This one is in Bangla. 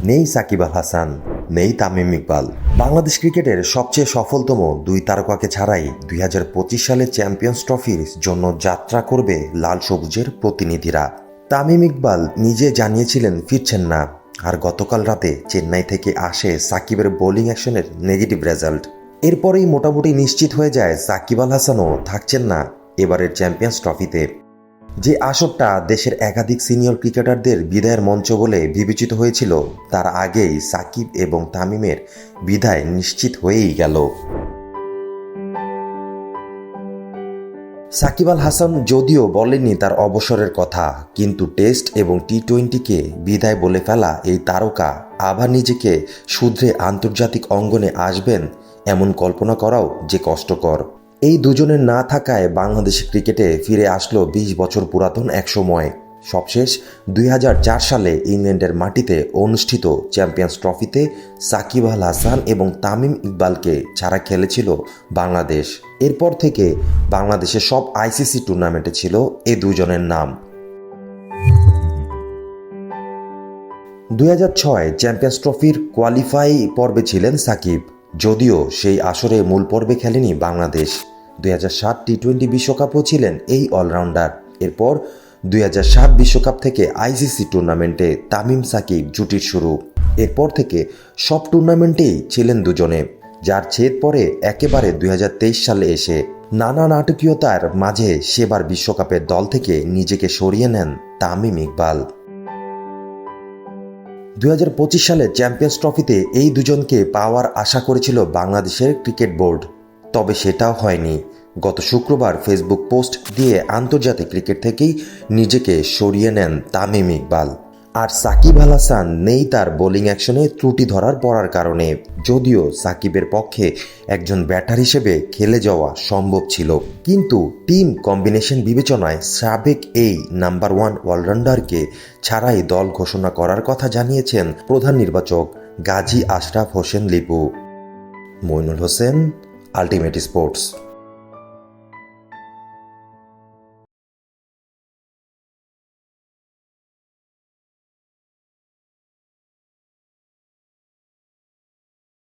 নেই সাকিব আল হাসান, নেই তামিম ইকবাল। বাংলাদেশ ক্রিকেটের সবচেয়ে সফলতম দুই তারকাকে ছাড়াই 2025 সালে চ্যাম্পিয়ন্স ট্রফির জন্য যাত্রা করবে লাল সবুজের প্রতিনিধিরা। তামিম ইকবাল নিজে জানিয়েছিলেন ফিরছেন না, আর গতকাল রাতে চেন্নাই থেকে আসে সাকিবের বোলিং অ্যাকশনের নেগেটিভ রেজাল্ট। এরপরেই মোটামুটি নিশ্চিত হয়ে যায় সাকিব আল হাসানও থাকছেন না এবারের চ্যাম্পিয়ন্স ট্রফিতে। যে আসরটা দেশের একাধিক সিনিয়র ক্রিকেটারদের বিদায়ের মঞ্চ বলে বিবেচিত হয়েছিল, তার আগেই সাকিব এবং তামিমের বিদায় নিশ্চিত হয়েই গেল। সাকিব আল হাসান যদিও বলেননি তার অবসরের কথা, কিন্তু টেস্ট এবং টি-20কে বিদায় বলে ফেলা এই তারকা আবার নিজেকে শুধরে আন্তর্জাতিক অঙ্গনে আসবেন এমন কল্পনা করাও যে কষ্টকর। এই দুজনের না থাকায় বাংলাদেশ ক্রিকেটে ফিরে আসলো 20 বছর পুরাতন এক সময়। সবশেষ 2004 সালে ইংল্যান্ডের মাটিতে অনুষ্ঠিত চ্যাম্পিয়ন্স ট্রফিতে সাকিব আল হাসান এবং তামিম ইকবালকে ছাড়া খেলেছিল বাংলাদেশ। এরপর থেকে বাংলাদেশের সব আইসিসি টুর্নামেন্টে ছিল এই দুজনের নাম। 2006 চ্যাম্পিয়ন্স ট্রফির কোয়ালিফাই পর্বে ছিলেন সাকিব, যদিও সেই আসরে মূল পর্বে খেলেনি বাংলাদেশ। 2007 টি-20 বিশ্বকাপও ছিলেন এই অলরাউন্ডার। এরপর 2007 বিশ্বকাপ থেকে আইসিসি টুর্নামেন্টে তামিম সাকিব জুটির শুরু। এরপর থেকে সব টুর্নামেন্টেই ছিলেন দুজনে, যার ছেদ পরে একেবারে 2023 সালে এসে। নানা নাটকীয়তার মাঝে সেবার বিশ্বকাপের দল থেকে নিজেকে সরিয়ে নেন তামিম ইকবাল। 2025 সালে চ্যাম্পিয়ন্স ট্রফিতে এই দুজনকে পাওয়ার আশা করেছিল বাংলাদেশের ক্রিকেট বোর্ড, তবে সেটাও হয়নি। গত শুক্রবার ফেসবুক পোস্ট দিয়ে আন্তর্জাতিক ক্রিকেট থেকেই নিজেকে সরিয়ে নেন তামিম ইকবাল। আর সাকিব আল হাসান নেই তার বোলিং অ্যাকশনে ত্রুটি ধরার পড়ার কারণে, যদিও সাকিবের পক্ষে একজন ব্যাটার হিসেবে খেলে যাওয়া সম্ভব ছিল, কিন্তু টিম কম্বিনেশন বিবেচনায় সাবেক এই নাম্বার 1 অলরাউন্ডারকে ছাড়াই দল ঘোষণা করার কথা জানিয়েছেন প্রধান নির্বাচক গাজী আশরাফ হোসেন লিপু। Moinul Hossain, ultimate sports.